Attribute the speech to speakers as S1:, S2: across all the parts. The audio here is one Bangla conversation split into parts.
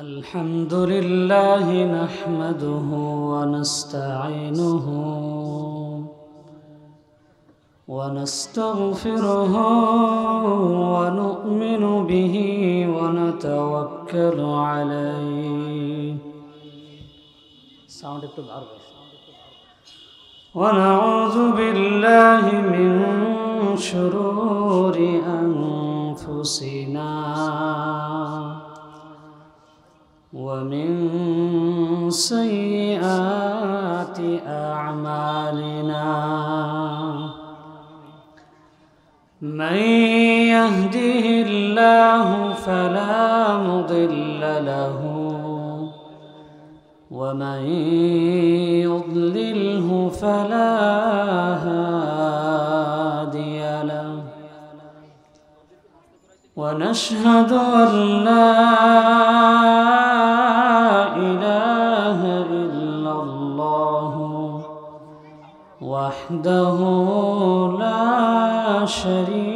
S1: الحمد لله نحمده ونستعينه ونستغفره ونؤمن به ونتوكل عليه ونعوذ بالله من شرور أنفسنا ومن سيئات أعمالنا من يهده الله فلا مضل له ومن يضلله فلا هادي له ونشهد أن لا إله إلا الله وحده لا شريك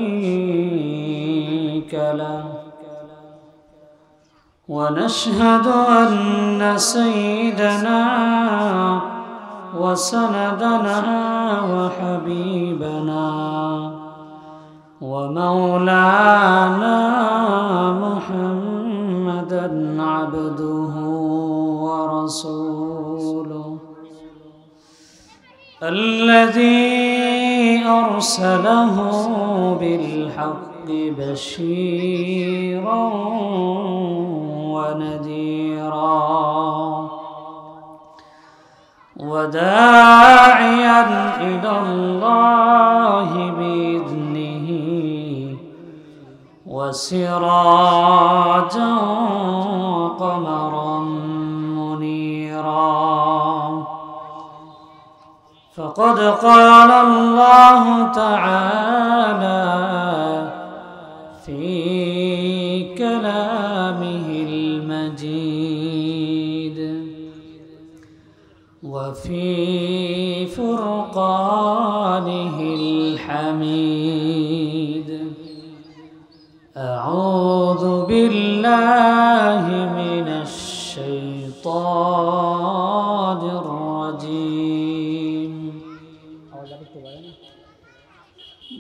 S1: له ونشهد أن سيدنا وسندنا وحبيبنا ومولانا محمدا عبده ورسوله الذي أرسله بالحق بشيرا ونذيرا وداعيا إلى الله بإذنه وسراجا قمرا منيرا فقد قال الله تعالى في كلامه المجيد وفي فرقانه الحميد أعوذ بالله من الشيطان الرجيم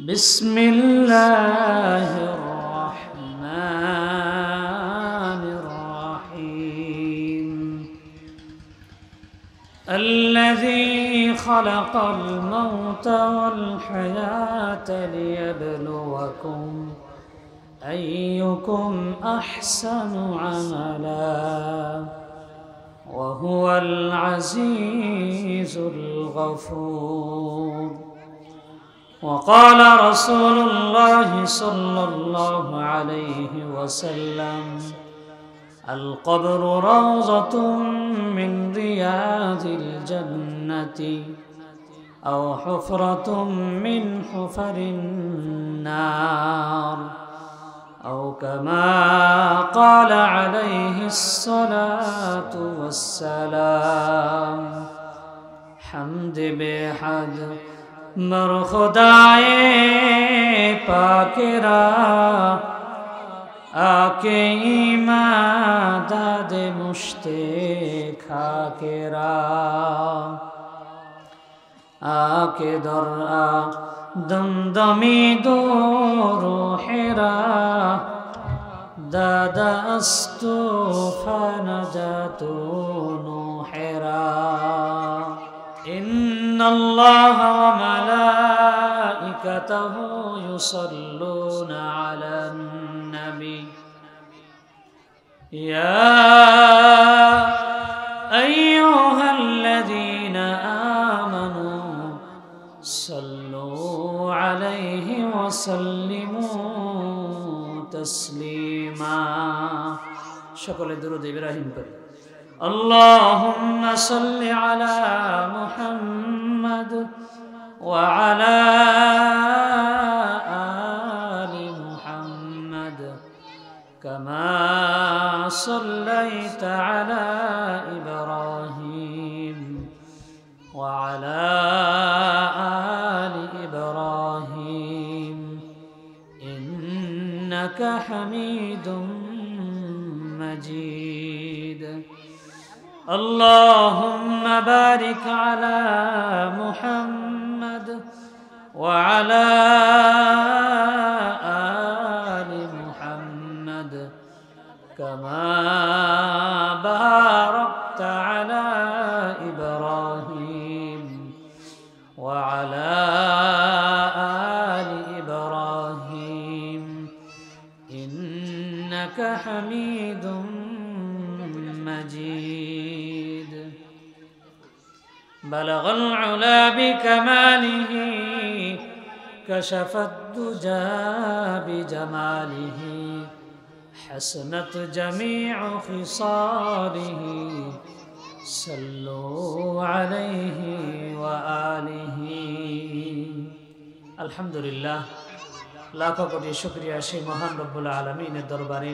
S1: بسم الله الرحمن الرحيم الذي خلق الموت والحياة ليبلوكم أيكم أحسن عملا وهو العزيز الغفور وقال رسول الله صلى الله عليه وسلم القبر روضة من رياض الجنة أو حفرة من حفر النار أو كما قال عليه الصلاة والسلام حمد بحد مرخدائے پاکرا آکے ایمان داد مشتے کھاکرا آکے درآ دمدمی دو روحرا دادا استو فنجاتو نوحرا إن الله وملائكته يصلون على النبي يا أيها الذين آمنوا صلوا عليه وسلموا تسليما شكرا درود إبراهيم كريم اللهم صل على محمد وعلى آل محمد كما صليت على إبراهيم وعلى آل إبراهيم إنك حميد مجيد مجيد اللهم بارك على محمد وعلى آل محمد كما باركت على إبراهيم وعلى آل إبراهيم إنك حميد مجيد بلغ العلا بكماله كشف الدجى بجماله حسنت جميع خصاله صلوا عليه وآله الحمد لله লাখো কোটি শুকরিয়া সেই মহান রব্বুল আলামিনের দরবারে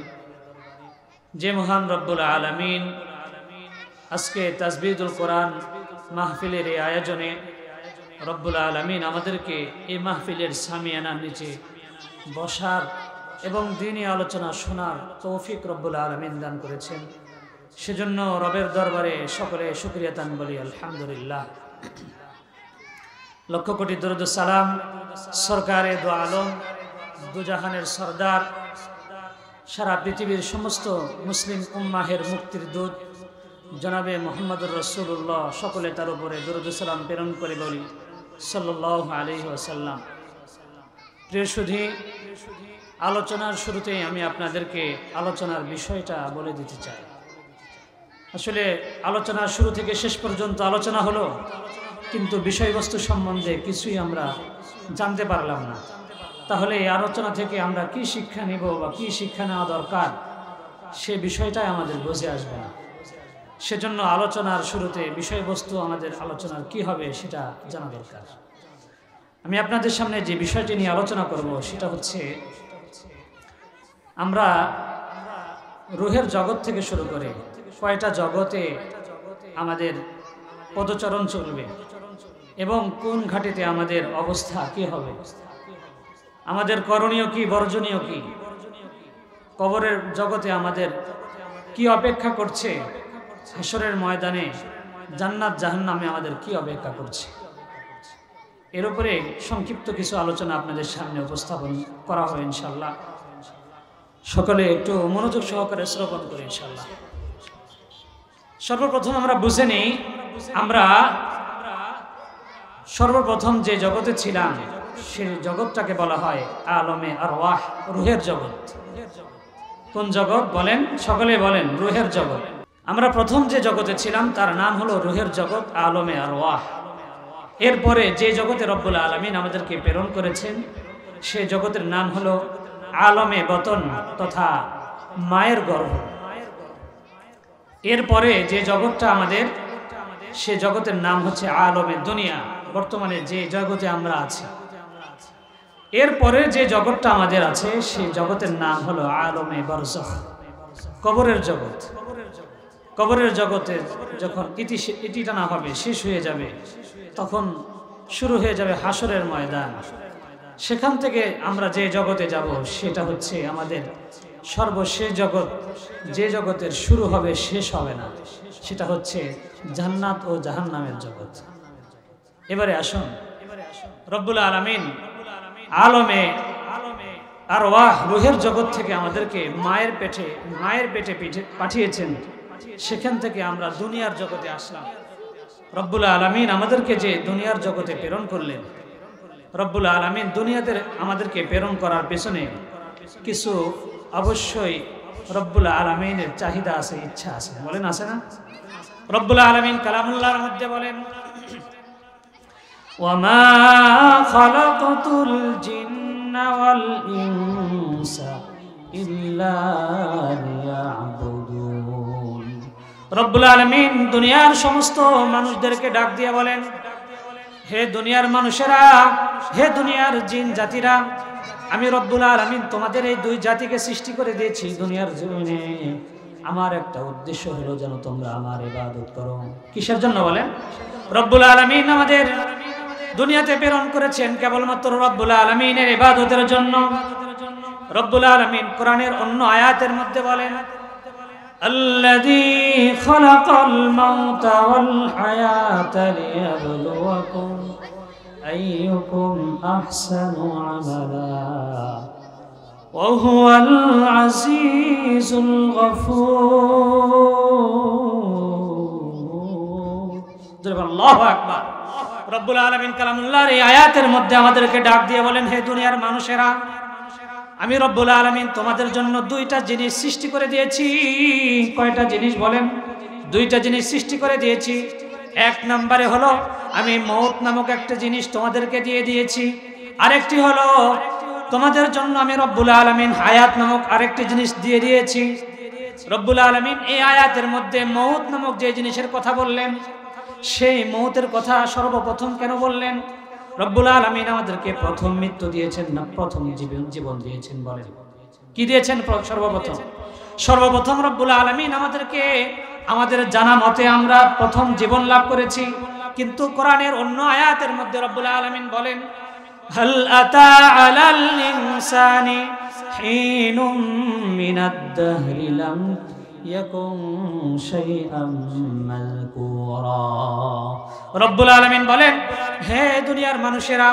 S1: যে মহান রব্বুল আলামিন আজকে তাসবিহুল কোরআন মাহফিলের এই আয়োজনে রব্বুল আলামিন আমাদেরকে এই মাহফিলের সামিয়ানার নিচে বসার এবং দ্বীনি আলোচনা শোনার তৌফিক রব্বুল আলামিন দান করেছেন। সেজন্য রবের দরবারে সকলে শুকরিয়া দান বলি আলহামদুলিল্লাহ। লক্ষ কোটি দরুদ ও সালাম সরকারে দো আলম দুজাহানের সরদার সারা পৃথিবীর সমস্ত মুসলিম উম্মাহের মুক্তির দূত জনাবে মুহাম্মদুর রাসূলুল্লাহ সকলে তার উপরে দরুদ ও সালাম প্রেরণ করে বলি সাল্লাল্লাহু আলাইহি ওয়াসাল্লাম। প্রিয় সুধী, আলোচনার শুরুতেই আমি আপনাদেরকে আলোচনার বিষয়টা বলে দিতে চাই। আসলে আলোচনার শুরু থেকে শেষ পর্যন্ত আলোচনা হলো, কিন্তু বিষয়বস্তু সম্বন্ধে কিছুই আমরা জানতে পারলাম না। তাহলে এই আলোচনা থেকে আমরা কি শিক্ষা নিব বা কি শিক্ষা নেওয়া দরকার সে বিষয়টাই আমাদের বুঝে আসবে না। সেজন্য আলোচনার শুরুতে বিষয়বস্তু আমাদের আলোচনার কি হবে সেটা জানা দরকার। আমি আপনাদের সামনে যে বিষয়টি নিয়ে আলোচনা করব সেটা হচ্ছে, আমরা রুহের জগৎ থেকে শুরু করে কয়টা জগতে আমাদের পদচরণ চলবে এবং কোন ঘাটিতে আমাদের অবস্থা কি হবে, আমাদের করণীয় কি বর্জনীয় কি, কবরের জগতে আমাদের কি অপেক্ষা করছে, হাসরের ময়দানে জান্নাত জাহান্নামে আমাদের কি অপেক্ষা করছে, এর উপরে সংক্ষিপ্ত কিছু আলোচনা আপনাদের সামনে উপস্থাপন করা হবে ইনশাআল্লাহ। সকলে একটু মনোযোগ সহকারে শ্রবণ করি ইনশাআল্লাহ। সর্বপ্রথম আমরা বুঝে নিই, আমরা সর্বপ্রথম যে জগতে ছিলাম সেই জগৎটাকে বলা হয় আলমে আরওয়াহ, রুহের জগৎ। কোন জগৎ বলেন? সকলে বলেন রুহের জগৎ। আমরা প্রথম যে জগতে ছিলাম তার নাম হলো রুহের জগৎ, আলমে আরওয়াহ। এরপরে যে জগতে রব্বুল আলামিন আমাদেরকে প্রেরণ করেছেন সে জগতের নাম হলো আলমে বতন তথা মায়ের গর্ভ। এরপরে যে জগৎটা আমাদের, সে জগতের নাম হচ্ছে আলমে দুনিয়া, বর্তমানে যে জগতে আমরা আছি। এরপরে যে জগৎটা আমাদের আছে সেই জগতের নাম হলো আলমে বারজাখ, কবরের জগৎ। কবরের জগতে যখন ইতি টানা হবে, শেষ হয়ে যাবে, তখন শুরু হয়ে যাবে হাসরের ময়দান। সেখান থেকে আমরা যে জগতে যাব সেটা হচ্ছে আমাদের সর্বশেষ জগৎ, যে জগতের শুরু হবে শেষ হবে না, সেটা হচ্ছে জান্নাত ও জাহান্নামের জগৎ। এবারে আসুন, রব্বুল আলামিন আলমে আরওয়াহ রুহের জগৎ থেকে আমাদেরকে মায়ের পেটে পাঠিয়েছেন। সেখান থেকে আমরা দুনিয়ার জগতে আসলাম। রব্বুল আলামিন আমাদেরকে যে দুনিয়ার জগতে প্রেরণ করলেন, রব্বুল আলামিন দুনিয়াতে আমাদেরকে প্রেরণ করার পেছনে কিছু অবশ্যই রব্বুল আলামিনের চাহিদা আছে, ইচ্ছা আছে, বলেন আছে না? রব্বুল আলামিন কালামুল্লাহর মধ্যে বলেন, ওয়ামা খালাকাতুল জিন্না ওয়াল ইনসা ইল্লা লিয়াবুদুন। রব্বুল আলামিন দুনিয়ার সমস্ত মানুষদেরকে ডাক দিয়ে বলেন, হে দুনিয়ার মানুষেরা, হে দুনিয়ার জিন জাতিরা, আমি রব্বুল আলামিন তোমাদের এই দুই জাতিকে সৃষ্টি করে দিয়েছি দুনিয়ার জমিনে। আমার একটা উদ্দেশ্য হলো যেন তোমরা আমার ইবাদত করো। কিসের জন্য বলেন? রব্বুল আলামিন আমাদের দুনিয়াতে প্রেরণ করেছেন কেবলমাত্র রব্বুল আলামিনের ইবাদতের জন্য। রব্বুল আলামিন কোরআনের অন্য আয়াতের মধ্যে বলেন, الذي خلق الموت والحياة ليبلوكم أيكم أحسن عملا وهو العزيز الغفور الله أكبر রব্বুল আলামিন কালামুল্লাহর এই আয়াতের মধ্যে আমাদেরকে ডাক দিয়ে বলেন, হে দুনিয়ার মানুষেরা, আমি রব্বুল আলামিন তোমাদের জন্য দুইটা জিনিস সৃষ্টি করে দিয়েছি। কয়টা জিনিস বলেন? দুইটা জিনিস সৃষ্টি করে দিয়েছি। এক নম্বরে হলো আমি মওত নামক একটা জিনিস তোমাদেরকে দিয়ে দিয়েছি। আরেকটি হলো তোমাদের জন্য আমি রব্বুল আলামিন হায়াত নামক আরেকটি জিনিস দিয়ে দিয়েছি। রব্বুল আলামিন এই আয়াতের মধ্যে মওত নামক যে জিনিসের কথা বললেন, সেই মওতের কথা সর্বপ্রথম কেন বললেন? রব্বুল আলামিন আমাদেরকে প্রথম মৃত্যু দিয়েছেন না প্রথম জীবন দিয়েছেন? বলেন কি দিয়েছেন? সর্বপ্রথম রব্বুল আলামিন আমাদেরকে, আমাদের জানা মতে আমরা প্রথম জীবন লাভ করেছি। কিন্তু কোরআনের অন্য আয়াতের মধ্যে রব্বুল আলামিন বলেন, হাল আতা আলাল ইনসানি হিনুম মিনাদ দাহরি লাম ইয়াকুন শাইআম মাযকুরা। রব্বুল আলামিন বলেন, হে দুনিয়ার মানুষেরা,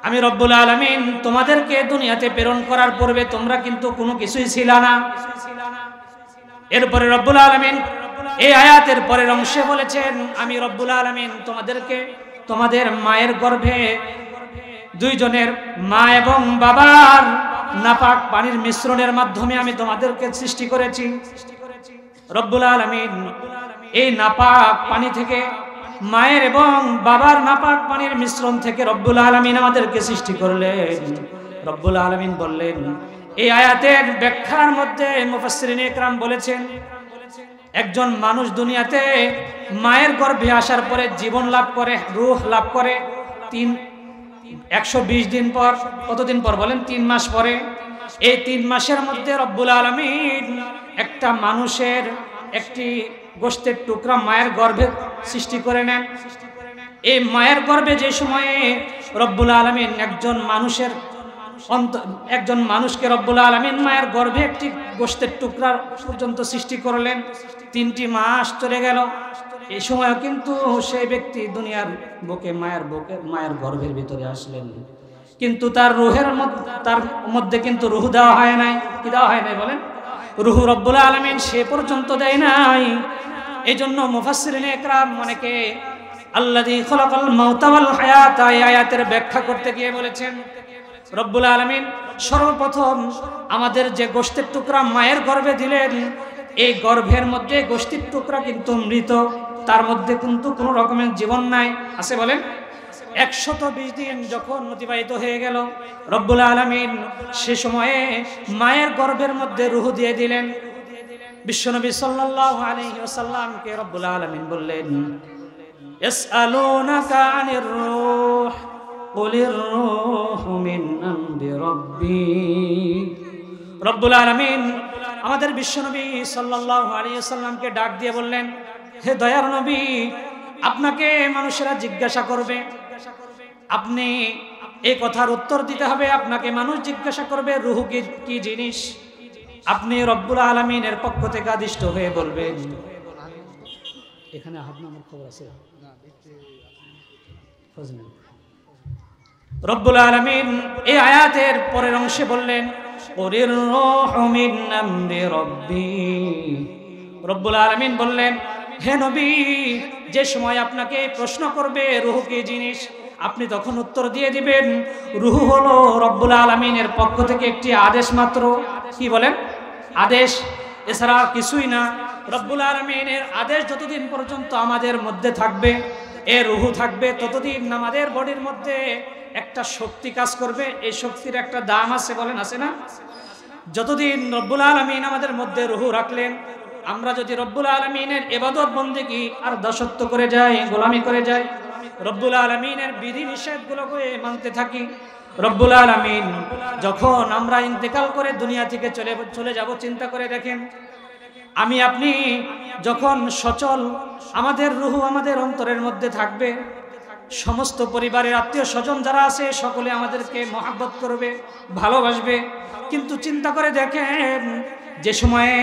S1: আমি রব্বুল আলামিন তোমাদেরকে দুনিয়াতে প্রেরণ করার পূর্বে তোমরা কিন্তু কোনো কিছুই ছিল না। এরপরে রব্বুল আলামিন এই আয়াতের পরের অংশে বলেছেন, আমি রব্বুল আলামিন তোমাদেরকে তোমাদের মায়ের গর্ভে দুইজনের মা এবং বাবার নাপাক পানির মিশ্রণের মাধ্যমে আমি তোমাদেরকে সৃষ্টি করেছি। রব্বুল আলামিন এই নাপাক পানি থেকে, মায়ের এবং বাবার নাপাক পানির মিশ্রণ থেকে রব্বুল আলামিন আমাদেরকে সৃষ্টি করলেন। রব্বুল আলামিন বললেন, এই আয়াতের ব্যাখ্যার মধ্যে মুফাসসিরিনে ইকরাম বলেছেন, একজন মানুষ দুনিয়াতে মায়ের গর্ভে আসার পরে জীবন লাভ করে, রূহ লাভ করে 120 দিন পর। কতদিন পর বলেন? 3 মাস পরে। এই 3 মাসের মধ্যে রব্বুল আলামিন একটা মানুষের একটি গোশতের টুকরা মায়ের গর্ভে সৃষ্টি করে নেন। এই মায়ের গর্ভে যে সময়ে রব্বুল আলামিন একজন মানুষকে রব্বুল আলামিন মায়ের গর্ভে একটি গোশতের টুকরা পর্যন্ত সৃষ্টি করলেন। 3টি মাস চলে গেল। এই সময় কিন্তু সেই ব্যক্তি দুনিয়ার বুকে মায়ের গর্ভের ভিতরে আসলেন, কিন্তু তার মধ্যে কিন্তু রূহ দেওয়া হয় নাই। কি দেওয়া হয় নাই বলেন? রূহ রব্বুল আলামিন সে পর্যন্ত দেয় নাই। এই জন্য মুফাসসিরিনে ইকরাম অনেকে আল্লাযী খালাকাল মাউতা ওয়াল হায়াতা এই আয়াতের ব্যাখ্যা করতে গিয়ে বলেছেন, রব্বুল আলামিন সর্বপ্রথম আমাদের যে গোশতের টুকরা মায়ের গর্ভে দিলেন, এই গর্ভের মধ্যে গোশতের টুকরা কিন্তু মৃত, তার মধ্যে কিন্তু কোনো রকমের জীবন নাই। আছে বলেন? 120 দিন যখন অতিবাহিত হয়ে গেল, রব্বুল আলামিন সে সময়ে মায়ের গর্ভের মধ্যে রূহ দিয়ে দিলেন। বিশ্বনবী সাল্লাল্লাহু আলাইহি ওয়াসাল্লামকে রব্বুল আলামিন বললেন, ইয়াসআলুনাকা আনির রূহ কুলির রূহু মিন আমরি রাব্বি। রব্বুল আলামিন আমাদের বিশ্বনবী সাল্লাল্লাহু আলাইহি ওয়াসাল্লামকে ডাক দিয়ে বললেন, হে দয়ার নবী, আপনাকে মানুষেরা জিজ্ঞাসা করবে, আপনি এই কথার উত্তর দিতে হবে। আপনাকে মানুষ জিজ্ঞাসা করবে রূহ কি জিনিস, আপনি রব্বুল আলামিনের পক্ষ থেকে আদিষ্ট হয়ে বলবেন। এখানে আহাদনামার খবর আছে। রব্বুল আলামিন এই আয়াতের পরের অংশে বললেন, কুলির রূহু মিন আমরি রাব্বি। রব্বুল আলামিন বললেন, হে নবী, যে সময় আপনাকে প্রশ্ন করবে রূহ কি জিনিস, আপনি তখন উত্তর দিয়ে দিবেন, রূহ হলো রব্বুল আলামিনের পক্ষ থেকে একটি আদেশ মাত্র। কি বলেন? আদেশ, এছাড়া কিছুই না। রব্বুল আলামিনের আদেশ যতদিন পর্যন্ত আমাদের মধ্যে থাকবে, এ রূহ থাকবে, ততদিন আমাদের বডির মধ্যে একটা শক্তি কাজ করবে। এই শক্তির একটা দাম আছে, বলেন আছে না? যতদিন রব্বুল আলামিন আমাদের মধ্যে রূহ রাখলেন, আমরা যদি রব্বুল আলামিনের ইবাদত বন্দেগী আর দাসত্ব করে যাই, গোলামি করে যাই, রব্বুল আলামিনের বিধি নিষেধগুলোকে মানতে থাকি, রব্বুল আলামিন যখন আমরা ইন্তেকাল করে দুনিয়া থেকে চলে যাব, চিন্তা করে দেখেন, আমি আপনি যখন সচল, আমাদের রূহ আমাদের অন্তরের মধ্যে থাকবে, সমস্ত পরিবারের আত্মীয় স্বজন যারা আছে সকলে আমাদেরকে মহব্বত করবে, ভালোবাসবে। কিন্তু চিন্তা করে দেখেন, যে সময়ে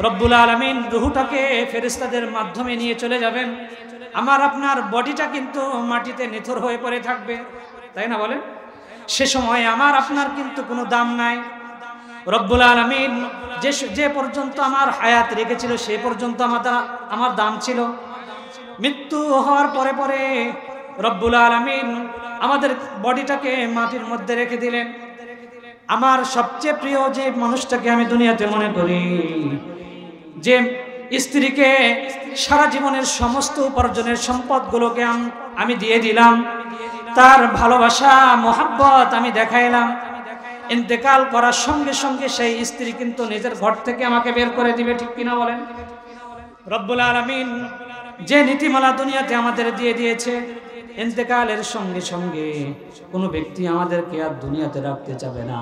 S1: রব্বুল আলামিন রূহটাকে ফেরেশতাদের মাধ্যমে নিয়ে চলে যাবেন, আমার আপনার বডিটা কিন্তু মাটিতে নিথর হয়ে পড়ে থাকবে, তাই না বলেন? সে সময় আমার আপনার কিন্তু কোনো দাম নাই। রব্বুল আলামিন যে পর্যন্ত আমার হায়াত রেখেছিল সে পর্যন্ত আমার দাম ছিল। মৃত্যু হওয়ার পরে পরে রব্বুল আলামিন আমাদের বডিটাকে মাটির মধ্যে রেখে দিলেন। আমার সবচেয়ে প্রিয় যে মানুষটাকে আমি দুনিয়াতে মনে করি, যে স্ত্রীকে সারা জীবনের সমস্ত উপার্জনের সম্পদগুলোকে আমি দিয়ে দিলাম, তার ভালোবাসা মোহাব্বত আমি দেখাইলাম, ইন্তেকাল করার সঙ্গে সঙ্গে সেই স্ত্রী কিন্তু নিজের ঘর থেকে আমাকে বের করে দিবে, ঠিক কিনা বলেন? রব্বুল আলামিন যে নীতিমালা দুনিয়াতে আমাদের দিয়ে দিয়েছে, ইন্তেকালের সঙ্গে সঙ্গে কোনো ব্যক্তি আমাদেরকে আর দুনিয়াতে রাখতে যাবে না।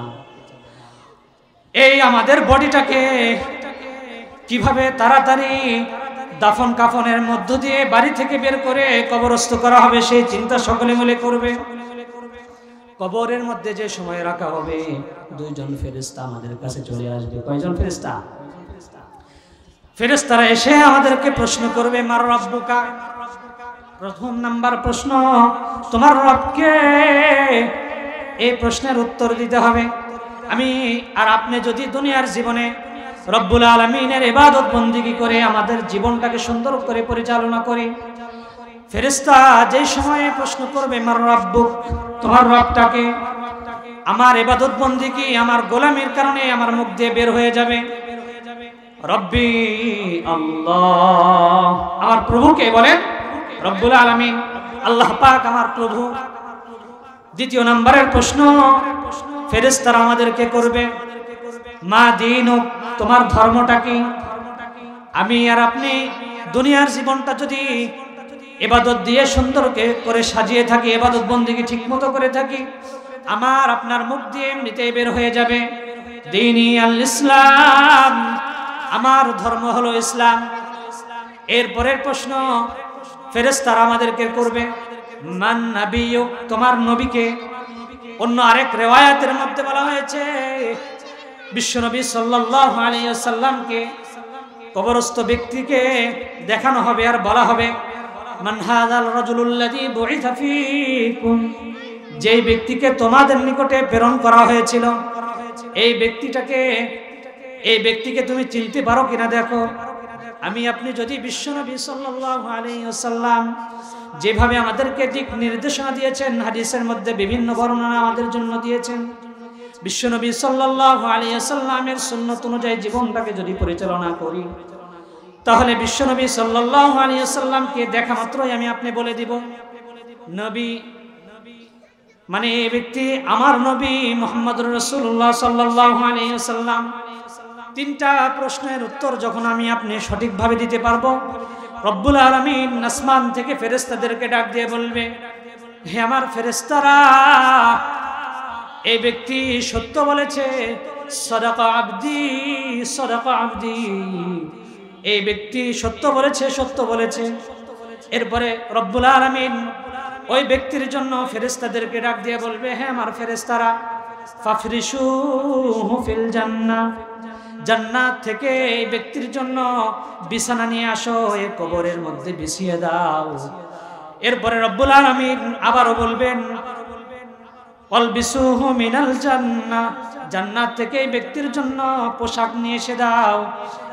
S1: এই আমাদের বডিটাকে কিভাবে তাড়াতাড়ি দাফন কাফনের মধ্য দিয়ে বাড়ি থেকে বের করে কবরস্থ করা হবে সেই চিন্তা সকলে মিলে করবে। কবরের মধ্যে যে সময় রাখা হবে, দুইজন ফেরেশতা আমাদের কাছে চলে আসবে। কয়জন ফেরেশতা? ফেরেশতারা এসে আমাদেরকে প্রশ্ন করবে, মার রাব্বুকা। প্রথম নাম্বার প্রশ্ন, তোমার রবকে? এই প্রশ্নের উত্তর দিতে হবে। আমি আর আপনি যদি দুনিয়ার জীবনে রব্বুল আলামিনের ইবাদত বন্দেগী করে আমাদের জীবনটাকে সুন্দর করে পরিচালনা করি, ফেরেশতা যেই সময়ে প্রশ্ন করবে মার রাব্বুক, তোমার রবটাকে, আমার ইবাদত বন্দেগী আমার গোলামির কারণে আমার মুখ দিয়ে বের হয়ে যাবে, রব্বি আল্লাহ, আমার প্রভুকে বলেন রব্বুল আলামিন, আল্লাহ পাক আমার প্রভু। দ্বিতীয় নম্বরের প্রশ্ন ফেরেশতারা আমাদেরকে করবে, মা দীনুক, তোমার ধর্মটা কি? আমি আর আপনি দুনিয়ার জীবনটা যদি ইবাদত দিয়ে সুন্দর করে সাজিয়ে থাকি, ইবাদত বন্দেগী ঠিকমতো করে থাকি, আমার আপনার মুখ দিয়ে এমনিতেই বের হয়ে যাবে দীনি আল ইসলাম, আমার ধর্ম হলো ইসলাম। এরপরের প্রশ্ন ফেরেশতারা আমাদেরকে করবে, মান নাবিয়ুক, তোমার নবীকে? অন্য আরেক রিওয়ায়াতের মধ্যে বলা হয়েছে বিশ্বনবী সাল্লাল্লাহু আলাইহি ওয়াসাল্লামকে কবরস্থ ব্যক্তিকে দেখানো হবে আর বলা হবে, মান হাযাল রাজুলুল্লাযী বুইথা ফীকুম, যেই ব্যক্তিকে তোমাদের নিকটে প্রেরণ করা হয়েছিল, এই ব্যক্তিকে তুমি চিনতে পারো কিনা দেখো। আমি আপনি যদি বিশ্বনবী সাল্লাল্লাহু আলাইহি ওয়াসাল্লাম যেভাবে আমাদেরকে দিক নির্দেশনা দিয়েছেন, হাদিসের মধ্যে বিভিন্ন বর্ণনা আমাদের জন্য দিয়েছেন, বিশ্বনবী সাল্লাল্লাহু আলাইহি ওয়াসাল্লামের সুন্নাত অনুযায়ী জীবনটাকে যদি পরিচালনা করি, তাহলে বিশ্বনবী সাল্লাল্লাহু আলাইহি ওয়াসাল্লামকে দেখা মাত্রই আমি আপনি বলে দিব নবী, মানে এই ব্যক্তি আমার নবী মুহাম্মদুর রাসূলুল্লাহ সাল্লাল্লাহু আলাইহি ওয়াসাল্লাম। তিনটা প্রশ্নের উত্তর যখন আমি আপনি সঠিকভাবে দিতে পারবো, রব্বুল আলামিন আসমান থেকে ফেরেশতাদেরকে ডাক দিয়ে বলবে, হে আমার ফেরেশতারা, এই ব্যক্তি সত্য বলেছে, সাদাকা আবদি সাদাকা আবদি, এই ব্যক্তি সত্য বলেছে। এরপরে রব্বুল আলামিন ওই ব্যক্তির জন্য ফেরেশতাদেরকে ডাক দিয়ে বলবে, হে আমার ফেরেশতারা, ফাফরিশুহু ফিল জান্নাহ, জান্নাত থেকে এই ব্যক্তির জন্য বিছানা নিয়ে আসো, এই কবরের মধ্যে বিছিয়ে দাও। এরপরে রব্বুল আলামিন আবারও বলবেন, ওয়ালবিসুহু মিনাল জান্নাহ, জান্নাত থেকে এই ব্যক্তির জন্য পোশাক নিয়ে এসে দাও,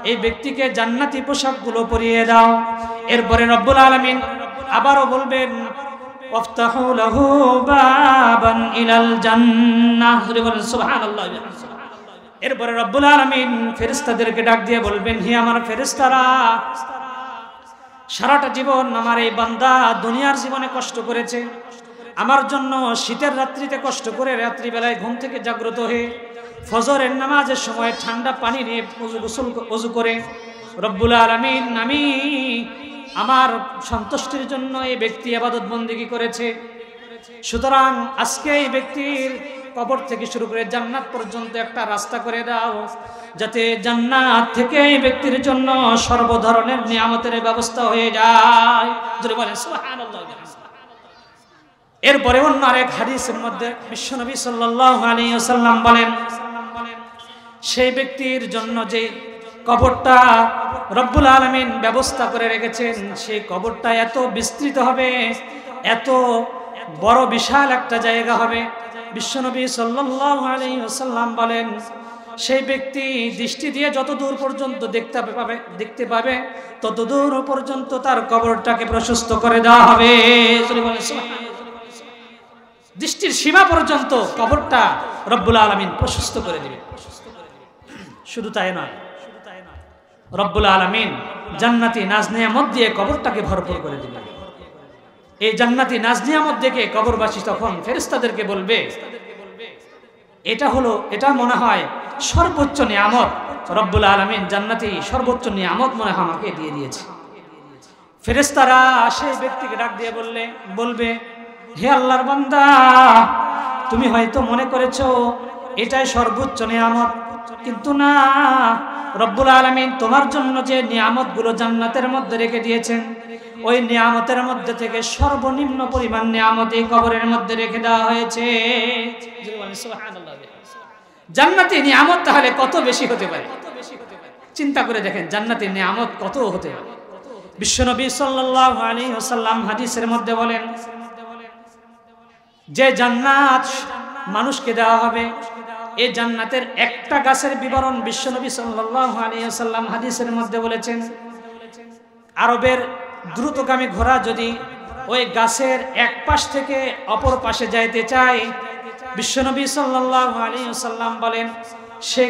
S1: এই ব্যক্তিকে জান্নাতি পোশাকগুলো পরিয়ে দাও। এরপরে রব্বুল আলামিন আবারও বলবেন, ওয়াফতাহু লাহু বাবান ইলাল জান্নাহ, সুবহানাল্লাহ। এরপরে রব্বুল আলামিন ফেরেশতাদেরকে ডাক দিয়ে বলবেন, হে আমার ফেরেশতারা, সারাটা জীবন আমার এই বান্দা দুনিয়ার জীবনে কষ্ট করেছে, আমার জন্য শীতের রাত্রিতে কষ্ট করে রাত্রিবেলায় ঘুম থেকে জাগ্রত হয়ে ফজরের নামাজের সময় ঠান্ডা পানি নিয়ে ওযু করে রব্বুল আলামিন আমি আমার সন্তুষ্টির জন্য এই ব্যক্তি ইবাদত বন্দেগী করেছে, সুতরাং আজকে এই ব্যক্তির কবর থেকে শুরু করে জান্নাত পর্যন্ত একটা রাস্তা করে দাও, যাতে জান্নাত থেকে এই ব্যক্তির জন্য সর্ব ধরনের নিয়ামতের ব্যবস্থা হয়ে যায়। যদি বলেন সুবহানাল্লাহ। এরপরে অন্য আরেক হাদিসের মধ্যে বিশ্বনবী সাল্লাল্লাহু আলাইহি ওয়াসাল্লাম বলেন, সেই ব্যক্তির জন্য যে কবরটা রব্বুল আলামিন ব্যবস্থা করে রেখেছেন। সেই কবরটা এত বিস্তৃত হবে, এত বড় বিশাল একটা জায়গা হবে। বিশ্বনবী সাল্লাল্লাহু আলাইহি ওয়াসাল্লাম বলেন, সেই ব্যক্তি দৃষ্টি দিয়ে যত দূর পর্যন্ত দেখতে পাবে তত দূর পর্যন্ত তার কবরটাকে প্রশস্ত করে দেওয়া হবে। দৃষ্টির সীমা পর্যন্ত কবরটা রব্বুল আলামিন প্রশস্ত করে দিবেন। শুধু তাই নয়, রব্বুল আলামিন জান্নাতি নাজ নিয়ামত দিয়ে কবরটাকে ভরপুর করে দিবেন। এই জান্নাতি নাজ নিয়ামত দেখে কবরবাসী তখন ফেরেশতাদেরকে বলবে, এটা মনে হয় সর্বোচ্চ নিয়ামত, রব্বুল আলামিন জান্নাতি সর্বোচ্চ নিয়ামত মনে হয় আমাকে দিয়ে দিয়েছে। ফেরেশতারা সেই ব্যক্তিকে ডাক দিয়ে বলবে, হে আল্লাহর বান্দা, তুমি হয়তো মনে করেছো এটাই সর্বোচ্চ নিয়ামত, কিন্তু না, রব্বুল আলামিন তোমার জন্য যে নিয়ামতগুলো জান্নাতের মধ্যে রেখে দিয়েছেন, ওই নিয়ামতের মধ্যে থেকে সর্বনিম্ন পরিমাণ নিয়ামত এই কবরের মধ্যে রেখে দেওয়া হয়েছে। জান্নাতি নিয়ামত তাহলে কত বেশি হতে পারে? চিন্তা করে দেখেন জান্নাতি নিয়ামত কত হতে পারে। বিশ্বনবী সাল্লাল্লাহু আলাইহি ওয়াসাল্লাম হাদিসের মধ্যে বলেন, যে জান্নাত মানুষকে দেওয়া হবে, এই জান্নাতের একটা গাছের বিবরণ বিশ্বনবী সাল্লাল্লাহু আলাইহি ওয়াসাল্লাম হাদিসের মধ্যে বলেছেন, আরবের দ্রুতগামী ঘোড়া যদি ওই গাছের এক পাশ থেকে অপর পাশে যাইতে চায়, বিশ্বনবী সাল্লাল্লাহু আলাইহি ওয়াসাল্লাম বলেন সে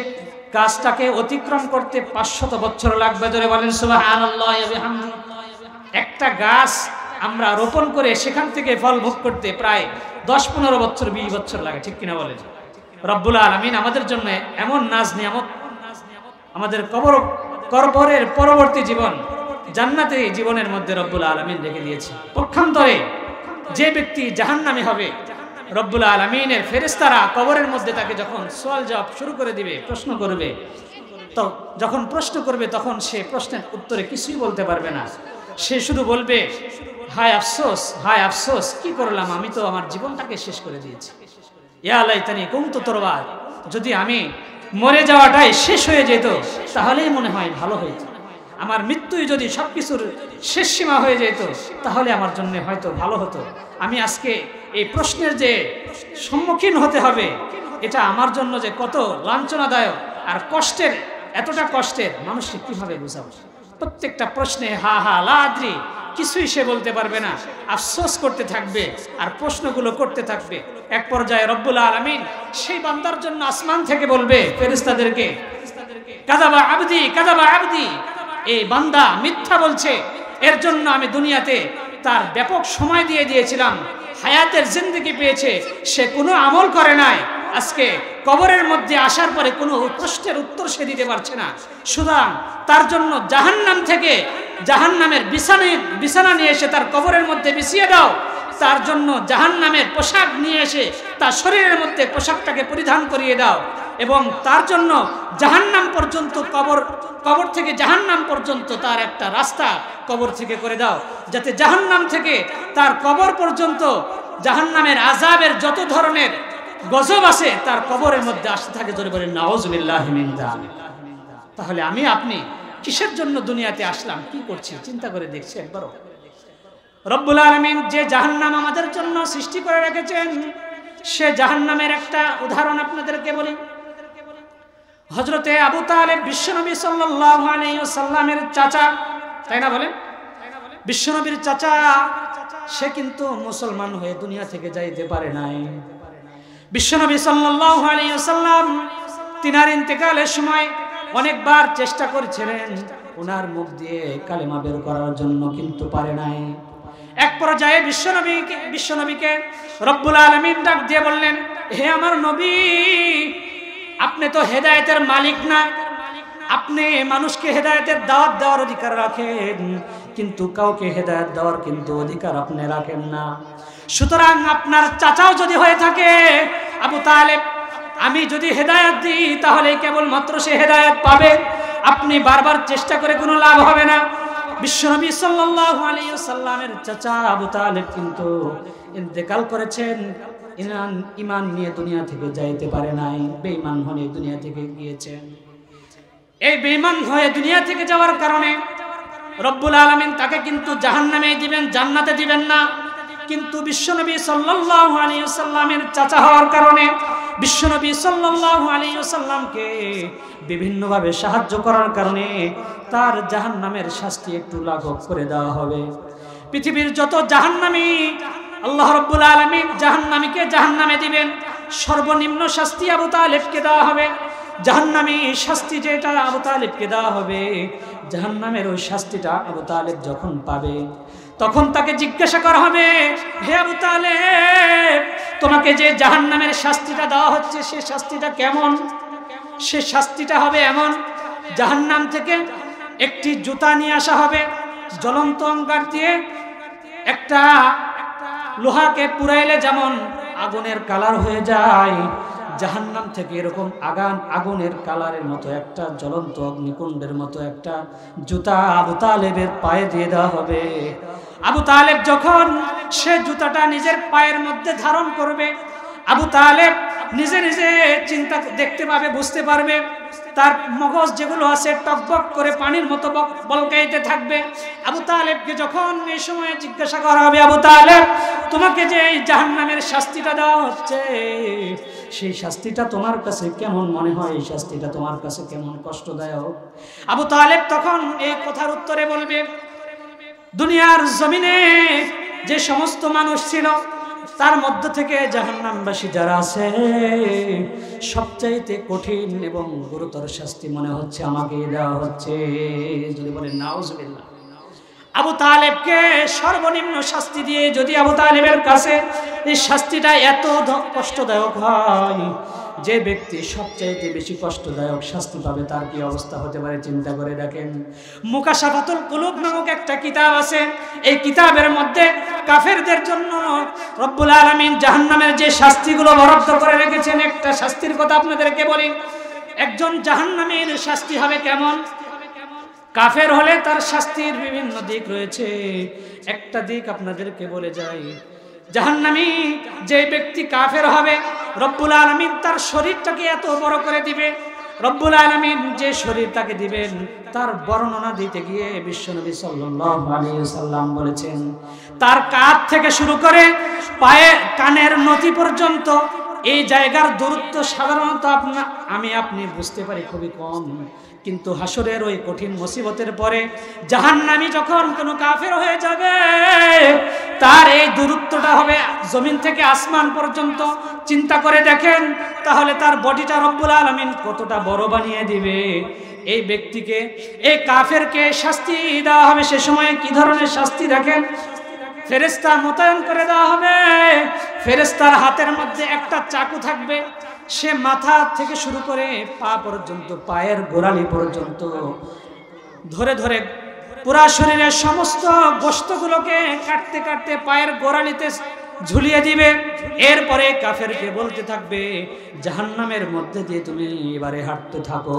S1: গাছটাকে অতিক্রম করতে 500 বছর লাগবে। ধরে বলেন সুবহানাল্লাহ ওয়া বিহামদি। একটা গাছ আমরা রোপণ করে সেখান থেকে ফল ভোগ করতে প্রায় 10-15 বছর 20 বছর লাগে, ঠিক কিনা বলেন? রব্বুল আলামিন আমাদের জন্য এমন নাজ নিয়ামত, আমাদের কবরের পরবর্তী জীবন জান্নাতে জীবনের মধ্যে রব্বুল আলামিন রেখে দিয়েছে। পক্ষান্তরে যে ব্যক্তি জাহান্নামী হবে, রব্বুল আলামিনের ফেরেশতারা কবরের মধ্যে তাকে যখন সওয়াল জবাব শুরু করে দিবে, প্রশ্ন করবে, তো যখন প্রশ্ন করবে তখন সে প্রশ্নের উত্তরে কিছুই বলতে পারবে না। সে শুধু বলবে, হায় আফসোস, হায় আফসোস, কি করলাম, আমি তো আমার জীবনটাকে শেষ করে দিয়েছি। ইয়া লাইতানি কুনতু তুরবা, যদি আমি মরে যাওয়াটাই শেষ হয়ে যেত তাহলেই মনে হয় ভালো হতো। আমার মৃত্যুই যদি সবকিছুর শেষ সীমা হয়ে যেত তাহলে আমার জন্য হয়তো ভালো হতো। আমি আজকে এই প্রশ্নের যে সম্মুখীন হতে হবে, এটা আমার জন্য যে কত লাঞ্ছনাদায়ক আর কষ্টের, এতটা কষ্টের, মানুষকে কিভাবে বোঝাবো? প্রত্যেকটা প্রশ্নে হা হা লা আদ্রি, কিছুই সে বলতে পারবে না, আফসোস করতে থাকবে আর প্রশ্নগুলো করতে থাকবে। এক পর্যায়ে রব্বুল আলামিন সেই বান্দার জন্য আসমান থেকে বলবে ফেরেশতাদেরকে, কাযাবা আবদি, কাযাবা আবদি, এই বান্দা মিথ্যা বলছে, এর জন্য আমি দুনিয়াতে তার ব্যাপক সময় দিয়ে দিয়েছিলাম, হায়াতের জিন্দেগি পেয়েছে, সে কোনো আমল করে নাই, আজকে কবরের মধ্যে আসার পরে কোনো প্রশ্নের উত্তর সে দিতে পারছে না। সুতরাং তার জন্য জাহান্নাম থেকে জাহান্নামের বিছানা নিয়ে এসে তার কবরের মধ্যে বিছিয়ে দাও, তার জন্য জাহান্নামের পোশাক নিয়ে এসে তার শরীরের মধ্যে পোশাকটাকে পরিধান করিয়ে দাও, এবং তার জন্য জাহান্নাম পর্যন্ত কবর থেকে জাহান্নাম পর্যন্ত তার একটা রাস্তা কবর থেকে করে দাও, যাতে জাহান্নাম থেকে তার কবর পর্যন্ত জাহান্নামের আযাবের যত ধরনের গজব আছে তার কবরের মধ্যে আসতে থাকে। জোরে বলেন নাউযুবিল্লাহি মিন যালিক। তাহলে আমি আপনি কিসের জন্য দুনিয়াতে আসলাম, কি করছি, চিন্তা করে দেখছি একবারও? রব্বুল আলামিন যে জাহান্নাম আমাদের জন্য সৃষ্টি করে রেখেছেন, সে জাহান্নামের একটা উদাহরণ আপনাদেরকে বলি। হযরতে আবু তালেব বিশ্বনবী সাল্লাল্লাহু আলাইহি ওয়াসাল্লামের চাচা, তাই না বলেন? বিশ্বনবীর চাচা, সে কিন্তু মুসলমান হয়ে দুনিয়া থেকে যাইতে পারে নাই। বিশ্বনবী সাল্লাল্লাহু আলাইহি ওয়াসাল্লাম তিনার ইন্তেকালের সময় অনেকবার চেষ্টা করেছিলেন ওনার মুখ দিয়ে কালেমা বের করার জন্য, কিন্তু পারে নাই। এক পর্যায়ে বিশ্বনবীকে রব্বুল আলামিন ডাক দিয়ে বললেন, হে আমার নবী, আপনি তো হেদায়েতের মালিক না, আপনি মানুষকে হেদায়েতের দাওয়াত দেওয়ার অধিকার রাখেন, কিন্তু কাউকে হেদায়েত দেওয়ার কিন্তু অধিকার আপনি রাখেন না। সুতরাং আপনার চাচাও যদি হয়ে থাকে আবু তালেব, আমি যদি হেদায়েত দিই তাহলে কেবলমাত্র সে হেদায়েত পাবে, আপনি বারবার চেষ্টা করে কোনো লাভ হবে না। বিশ্বনবী সাল্লাল্লাহু আলাইহি ওয়াসাল্লামের চাচা আবু তালেব কিন্তু ইন্তেকাল করেছেন, ঈমান নিয়ে দুনিয়া থেকে যাইতে পারে নাই, বেঈমান হয়ে দুনিয়া থেকে গিয়েছেন। এই বেঈমান হয়ে দুনিয়া থেকে যাওয়ার কারণে রব্বুল আলামিন তাকে কিন্তু জাহান্নামে দিবেন, জান্নাতে দিবেন না। কিন্তু বিশ্বনবী সাল্লাল্লাহু আলাইহি ওয়াসাল্লামের চাচা হওয়ার কারণে বিশ্বনবী সাল্লাল্লাহু আলাইহি ওয়াসাল্লামকে বিভিন্নভাবে সাহায্য করার কারণে তার জাহান্নামের শাস্তি একটু লাঘব করে দেওয়া হবে। পৃথিবীর যত জাহান্নামী আল্লাহ রাব্বুল আলামিন জাহান্নামীকে জাহান্নামে দিবেন, সর্বনিম্ন শাস্তি আবু তালেবকে দেওয়া হবে। জাহান্নামী শাস্তি যেটা আবু তালেবকে দেওয়া হবে, জাহান্নামের ওই শাস্তিটা আবু তালেব যখন পাবে তখন তাকে জিজ্ঞাসা করা হবে, হে আবু তালেব, তোমাকে যে জাহান্নামের শাস্তিটা দেওয়া হচ্ছে সে শাস্তিটা কেমন? সে শাস্তিটা হবে এমন, জাহান্নাম থেকে একটি জুতা নিয়ে আসা হবে, জ্বলন্ত অঙ্গার দিয়ে একটা লোহাকে পুরাইলে যেমন আগুনের কালার হয়ে যায়, জাহান্নাম থেকে এরকম আগুনের কালারের মতো একটা জ্বলন্ত অগ্নিকুণ্ডের মতো একটা জুতা আবু তালেবের পায়ে দিয়ে দেওয়া হবে। আবু তালেব যখন সে জুতাটা নিজের পায়ের মধ্যে ধারণ করবে, আবু তালেব নিজে নিজে চিন্তা দেখতে পাবে, বুঝতে পারবে, তার মগজ যেগুলো আছে টকবক করে পানির মতো বলকাইতে থাকবে। আবু তালেবকে যখন এই সময় জিজ্ঞাসা করা হবে, আবু তালেব, তোমাকে যে এই জাহান্নামের শাস্তিটা দেওয়া হচ্ছে সেই শাস্তিটা তোমার কাছে কেমন মনে হয়? এই শাস্তিটা তোমার কাছে কেমন কষ্টদায়ক? আবু তালেব তখন এই কথার উত্তরে বলবে, দুনিয়ার জমিনে যে সমস্ত মানুষ ছিল তার মধ্য থেকে জাহান্নামবাসী যারা আছে সবচাইতে কঠিন এবং গুরুতর শাস্তি মনে হচ্ছে আমাকে দেওয়া হচ্ছে। যদি বলেন নাউজুবিল্লাহ। আবু তালেবকে সর্বনিম্ন শাস্তি দিয়ে যদি আবু তালেবের কাছে এই শাস্তিটা এত কষ্টদায়ক হয়, যে ব্যক্তি সবচাইতে বেশি কষ্টদায়ক শাস্তি পাবে তার কি অবস্থা হতে পারে চিন্তা করে দেখেন। মুকাশাফাতুল কুলুব নামক একটা কিতাব আছে, এই কিতাবের মধ্যে কাফেরদের জন্য রব্বুল আলামিন জাহান্নামের যে শাস্তিগুলো বরাদ্দ করে রেখেছেন, একটা শাস্তির কথা আপনাদেরকে বলি। একজন জাহান্নামীর শাস্তি হবে কেমন? কাফের হলে তার শাস্তির বিভিন্ন দিক রয়েছে, একটা দিক আপনাদেরকে বলে যাই। জাহান্নামী যে ব্যক্তি কাফের হবে, রব্বুল আলামিন তার শরীরটাকে এত বড় করে দিবে, রব্বুল আলামিন যে শরীর তাকে দিবেন তার বর্ণনা দিতে গিয়ে বিশ্বনবী সাল্লাল্লাহু আলাইহি ওয়াসাল্লাম বলেছেন, তার কাঁধ থেকে শুরু করে পায়ে কানের নথি পর্যন্ত এই জায়গার দূরত্ব সাধারণত আপনি বুঝতে পারি খুবই কম, কিন্তু হাসরের ওই কঠিন মুসিবতের পরে জাহান্নামী যখন কোনো কাফের হয়ে যাবে তার এই দূরত্বটা হবে জমিন থেকে আসমান পর্যন্ত। চিন্তা করে দেখেন তাহলে তার বডিটা রব্বুল আলামিন কতটা বড় বানিয়ে দিবে। এই ব্যক্তিকে, এই কাফেরকে শাস্তি দেওয়া হবে, সে সময় কি ধরনের শাস্তি দেখেন। ফেরেশতা মোতায়েন করে দেওয়া হবে, ফেরেশতার হাতের মধ্যে একটা চাকু থাকবে, সে মাথা থেকে শুরু করে পা পর্যন্ত, পায়ের গোড়ালি পর্যন্ত ধরে ধরে পুরা শরীরের সমস্ত গোশতগুলোকে কাটতে কাটতে পায়ের গোড়ালিতে ঝুলিয়ে দিবে। এরপরে কাফেরকে বলতে থাকবে, জাহান্নামের মধ্যে দিয়ে তুমি এবারে হাঁটতে থাকো।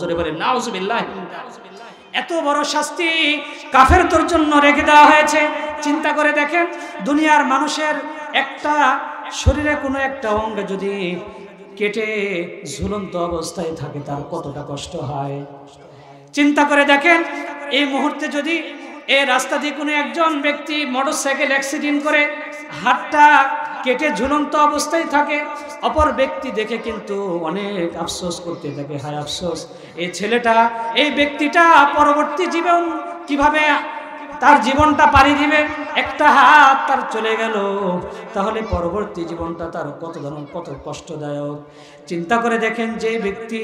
S1: জোরে বলে নাউজুবিল্লাহ। এত বড় শাস্তি কাফেরদের জন্য রেখে দেওয়া হয়েছে। চিন্তা করে দেখেন, দুনিয়ার মানুষের একটা শরীরে কোনো একটা অঙ্গ যদি কেটে ঝুলন্ত অবস্থায় থাকে তার কতটা কষ্ট হয়। চিন্তা করে দেখেন, এই মুহূর্তে যদি এই রাস্তা দিয়ে কোনো একজন ব্যক্তি মোটরসাইকেল অ্যাক্সিডেন্ট করে হাতটা কেটে ঝুলন্ত অবস্থায় থাকে, অপর ব্যক্তি দেখে কিন্তু অনেক আফসোস করতে থাকে, হায় আফসোস, এই ছেলেটা, এই ব্যক্তিটা পরবর্তী জীবন কিভাবে তার জীবনটা পাড়ি দিবে। একটা হাত তার চলে গেল, তাহলে পরবর্তী জীবনটা তার কত কষ্টদায়ক। চিন্তা করে দেখেন, যে ব্যক্তি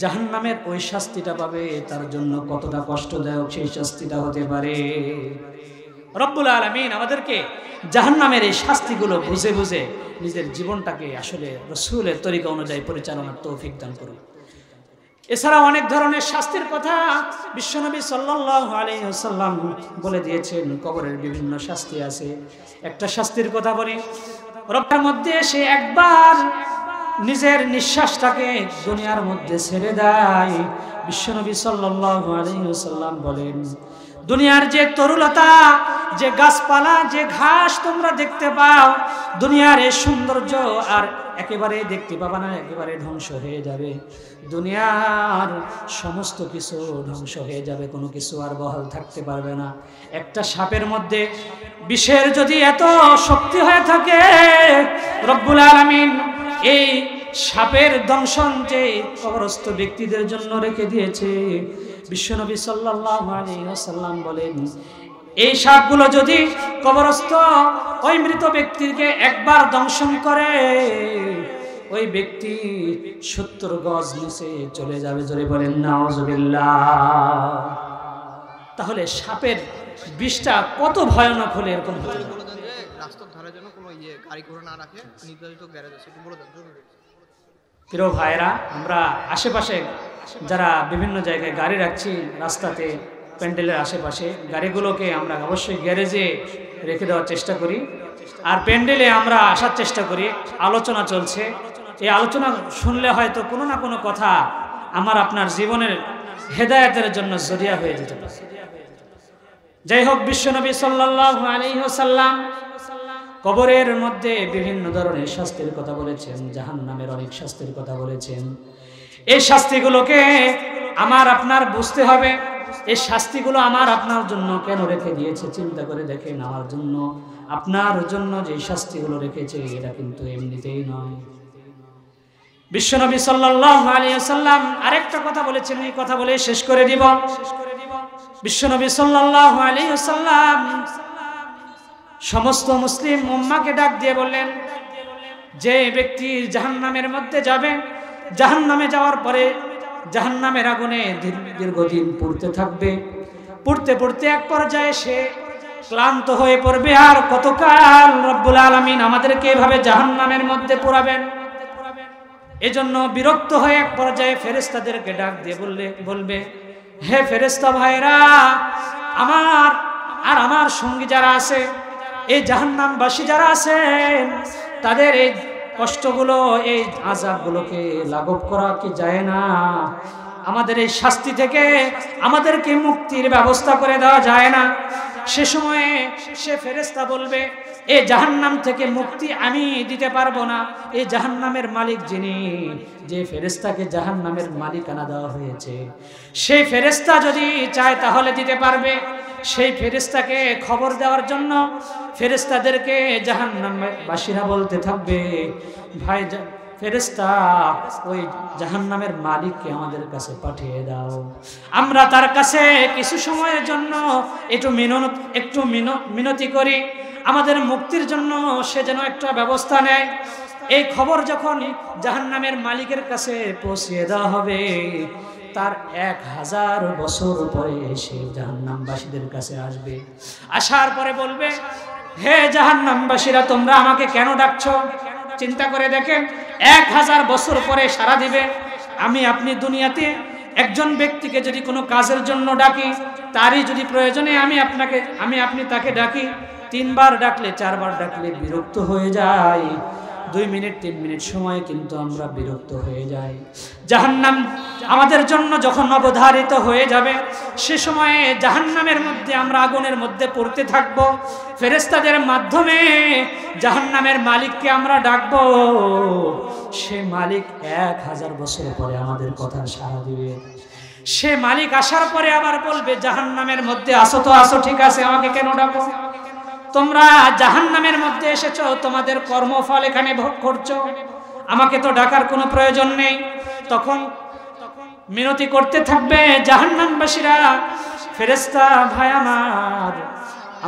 S1: জাহান্নামের ওই শাস্তিটা পাবে তার জন্য কতটা কষ্টদায়ক সেই শাস্তিটা হতে পারে। রব্বুল আলামিন আমাদেরকে জাহান্নামের এই শাস্তিগুলো বুঝে বুঝে নিজের জীবনটাকে আসলে রাসূলের তরিকা অনুযায়ী পরিচালনার তৌফিক দান করুন। এছাড়া অনেক ধরনের শাস্তির কথা বিশ্বনবী সাল্লাল্লাহু আলাইহি ওয়াসাল্লাম বলে দিয়েছেন। কবরের বিভিন্ন শাস্তি আছে। একটা শাস্তির কথা বলি, রবের মধ্যে সে একবার নিজের নিঃশ্বাসটাকে দুনিয়ার মধ্যে ছেড়ে দেয়। বিশ্বনবী সাল্লাল্লাহু আলাইহি ওয়াসাল্লাম বলেন, দুনিয়ার যে তরুলতা, যে গাছপালা, যে ঘাস তোমরা দেখতে পাও, দুনিয়ার এই সৌন্দর্য আর একেবারে দেখতে পাবা না, একেবারে ধ্বংস হয়ে যাবে। দুনিয়ার সমস্ত কিছু ধ্বংস হয়ে যাবে, কোনো কিছু আর বহাল থাকতে পারবে না। একটা সাপের মধ্যে বিষের যদি এত শক্তি হয়ে থাকে, রব্বুল আলামিন এই সাপের দংশন যে কবরস্থ ব্যক্তিদের জন্য রেখে দিয়েছে। বিশ্বনবী সাল্লাল্লাহু আলাইহি ওয়াসাল্লাম বলেন, এই সাপগুলো যদি কবরস্থ ওই মৃত ব্যক্তিকে একবার দংশন করে, ওই ব্যক্তি 70 গজ নিচে চলে যাবে। জোরে বলেন নাউজুবিল্লাহ। তাহলে সাপের বিষটা কত ভয়ানক হলে এরকম হতে পারে।
S2: রাস্তার ধারে যেন কোনো গাড়ি ঘোড়া না রাখে, নির্ধারিত গ্যারেজ আছে, একটু বলে দেন জরুরি।
S1: প্রিয় ভাইরা, আমরা আশেপাশে যারা বিভিন্ন জায়গায় গাড়ি রাখছি, রাস্তাতে, প্যান্ডেলের আশেপাশে, গাড়িগুলোকে আমরা অবশ্যই গ্যারেজে রেখে দেওয়ার চেষ্টা করি। আর প্যান্ডেলে আমরা আসার চেষ্টা করি। আলোচনা চলছে, এই আলোচনা শুনলে হয়তো কোনো না কোনো কথা আমার আপনার জীবনের হেদায়েতের জন্য জরিয়া হয়ে যেতে পারে। যাই হোক, বিশ্বনবী সাল্লাল্লাহু আলাইহি ওয়াসাল্লাম কবরের মধ্যে বিভিন্ন ধরনের শাস্তির কথা বলেছেন, জাহান্নামের অনেক শাস্তির কথা বলেছেন। এই শাস্তিগুলোকে আমার আপনার বুঝতে হবে। এই শাস্তিগুলো আমার আপনার জন্য কেন রেখে দিয়েছে চিন্তা করে দেখেন। আমার জন্য, আপনার জন্য যে শাস্তিগুলো রেখেছে, এটা কিন্তু এমনিতেই নয়। বিশ্বনবী সাল্লাল্লাহু আলাইহি ওয়াসাল্লাম আরেকটা কথা বলেছেন, এই কথা বলে শেষ করে দিব। বিশ্বনবী সাল্লাল্লাহু আলাইহি ওয়াসাল্লাম সমস্ত মুসলিম উম্মাহকে ডাক দিয়ে বললেন, যে ব্যক্তি জাহান্নামের মধ্যে যাবে, জাহান্নামে যাওয়ার পরে জাহান্নামের আগুনে দীর্ঘদিন পুড়তে থাকবে। পুড়তে পুড়তে এক পর্যায়ে সে ক্লান্ত হয়ে পড়বে। আর কতকাল রব্বুল আলামিন আমাদেরকে এভাবে জাহান্নামের মধ্যে পোড়াবেন? এজন্য বিরক্ত হয়ে এক পর্যায়ে ফেরেশতাদেরকে ডাক দিয়ে বলবে, হে ফেরেশতা ভাইরা, আমার সঙ্গী যারা আছে, এই জাহান্নামবাসী যারা আছেন, তাদের এই কষ্টগুলো, এই আযাবগুলোকে লাঘব করা কি যায় না? আমাদের এই শাস্তি থেকে আমাদেরকে মুক্তির ব্যবস্থা করে দেওয়া যায় না? সে সময়ে সে ফেরেশতা বলবে, এই জাহান্নাম থেকে মুক্তি আমি দিতে পারবো না। এই জাহান্নামের মালিক যিনি, যে ফেরেশতাকে জাহান্নামের মালিকানা দেওয়া হয়েছে, সেই ফেরেশতা যদি চায় তাহলে দিতে পারবে। সেই ফেরেশতাকে খবর দেওয়ার জন্য ফেরেশতাদেরকে জাহান্নামবাসীরা বলতে থাকবে, ভাই ফেরেশতা, ওই জাহান্নামের মালিককে আমাদের কাছে পাঠিয়ে দাও, আমরা তার কাছে কিছু সময়ের জন্য একটু মিনতি করি, আমাদের মুক্তির জন্য সে যেন একটা ব্যবস্থা নেয়। এই খবর যখন জাহান্নামের মালিকের কাছে পৌঁছিয়ে দেওয়া হবে, তার 1000 বছর পরে সে জাহান্নামবাসীদের কাছে আসবে। আসার পরে বলবে, হে জাহান্নামবাসীরা, তোমরা আমাকে কেন ডাকছো? চিন্তা করে দেখেন, 1000 বছর পরে সাড়া দিবে। আপনি দুনিয়াতে একজন ব্যক্তিকে যদি কোনো কাজের জন্য ডাকি, তারই যদি প্রয়োজনে আপনি তাকে ডাকি, 3 বার ডাকলে, 4 বার ডাকলে বিরক্ত হয়ে যায়। 2 মিনিট 3 মিনিট সময় কিন্তু আমরা বিরক্ত হয়ে যাই। জাহান্নাম আমাদের জন্য যখন অবধারিত হয়ে যাবে, সে সময়ে জাহান্নামের মধ্যে আমরা আগুনের মধ্যে পড়তে থাকবো। ফেরেশতাদের মাধ্যমে জাহান্নামের মালিককে আমরা ডাকবো। সে মালিক 1000 বছর পরে আমাদের কথা সাড়া দিবে। সে মালিক আসার পরে আবার বলবে, জাহান্নামের মধ্যে আসো তো আসো, ঠিক আছে, আমাকে কেন ডাকো? তোমরা জাহান্নামের মধ্যে এসেছো, তোমাদের কর্মফল এখানে ভোগ করছো, আমাকে তো ডাকার কোনো প্রয়োজন নেই। তখন মিনতি করতে থাকবে জাহান্নামবাসীরা, ফেরেশতা ভাই আমার,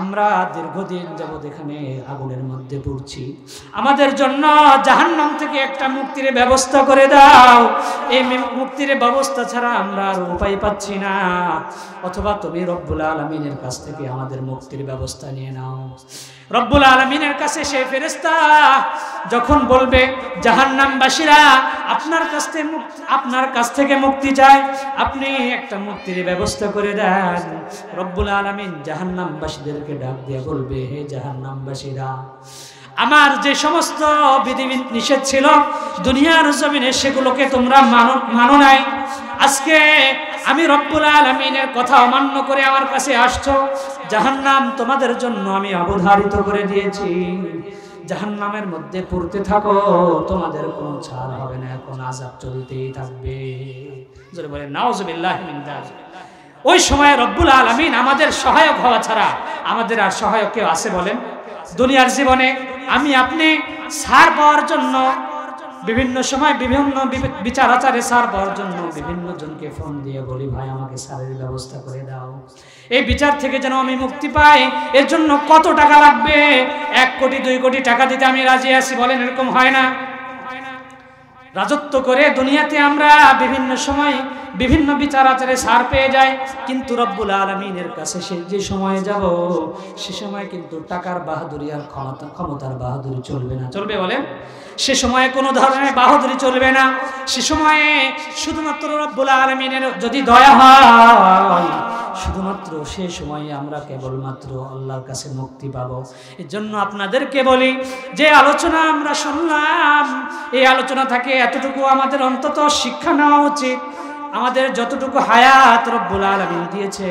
S1: আমরা দীর্ঘদিন যাবত এখানে আগুনের মধ্যে পড়ছি, আমাদের জন্য জাহান্নাম থেকে একটা মুক্তির ব্যবস্থা করে দাও। এই মুক্তির ব্যবস্থা ছাড়া আমরা আর উপায় পাচ্ছি না, অথবা তুমি রব্বুল আলামিনের কাছ থেকে আমাদের মুক্তির ব্যবস্থা নিয়ে নাও। রব্বুল আলামিনের কাছে সেই ফেরেশতা যখন বলবে, জাহান্নামবাসীরা আপনার কাছ থেকে মুক্তি চায়, আপনি একটা মুক্তির ব্যবস্থা করে দেন। রব্বুল আলামিন জাহান্নামবাসীদেরকে ডাক দিয়ে বলবে, হে জাহান্নামবাসীরা, আমার যে সমস্ত বিধি নিষেধ ছিল দুনিয়ার জমিনে, সেগুলোকে তোমরা মানো নাই। আজকে আমি রব্বুল আলামিনের কথা অমান্য করে আমার কাছে আসছো, জাহান্নাম তোমাদের জন্য আমি অবধারিত করে দিয়েছি। জাহান্নামের মধ্যে পড়তে থাকো, তোমাদের কোনো ছাড় হবে না, এখন আযাব চলতেই থাকবে। জোরে বলেন নাউযুবিল্লাহি মিন যালিক। ওই সময় রব্বুল আলামিন আমাদের সহায়ক হওয়া ছাড়া আমাদের আর সহায়ক কেউ আছে বলেন? দুনিয়ার জীবনে আমি আপনি ছাড় পাওয়ার জন্য বিভিন্ন সময় বিভিন্ন বিচার আচারে ছাড় পাওয়ার জন্য বিভিন্ন জনকে ফোন দিয়ে বলি, ভাই আমাকে ছাড়ের ব্যবস্থা করে দাও, এই বিচার থেকে যেন আমি মুক্তি পাই, এর জন্য কত টাকা লাগবে? 1 কোটি 2 কোটি টাকা দিতে আমি রাজি আছি, বলেন এরকম হয় না? রাজত্ব করে দুনিয়াতে আমরা বিভিন্ন সময় বিভিন্ন বিচার আচারে ছাড় পেয়ে যাই, কিন্তু রব্বুল আলামিনের কাছে যে সময়ে যাব সে সময় কিন্তু টাকার বাহাদুরি আর ক্ষমতার বাহাদুরি চলবে না। চলবে বলেন? সে সময়ে কোনো ধরনের বাহাদুরি চলবে না। সে সময়ে শুধুমাত্র রব্বুল আলামিনের যদি দয়া হয়, শুধুমাত্র সে সময়ে আমরা কেবলমাত্র আল্লাহর কাছে মুক্তি পাবো। এর জন্য আপনাদেরকে বলি, যে আলোচনা আমরা শুনলাম, এই আলোচনা থেকে এতটুকু আমাদের অন্তত শিক্ষা নেওয়া উচিত। আমাদের যতটুকু হায়াত রব্বুল আলামিন দিয়েছে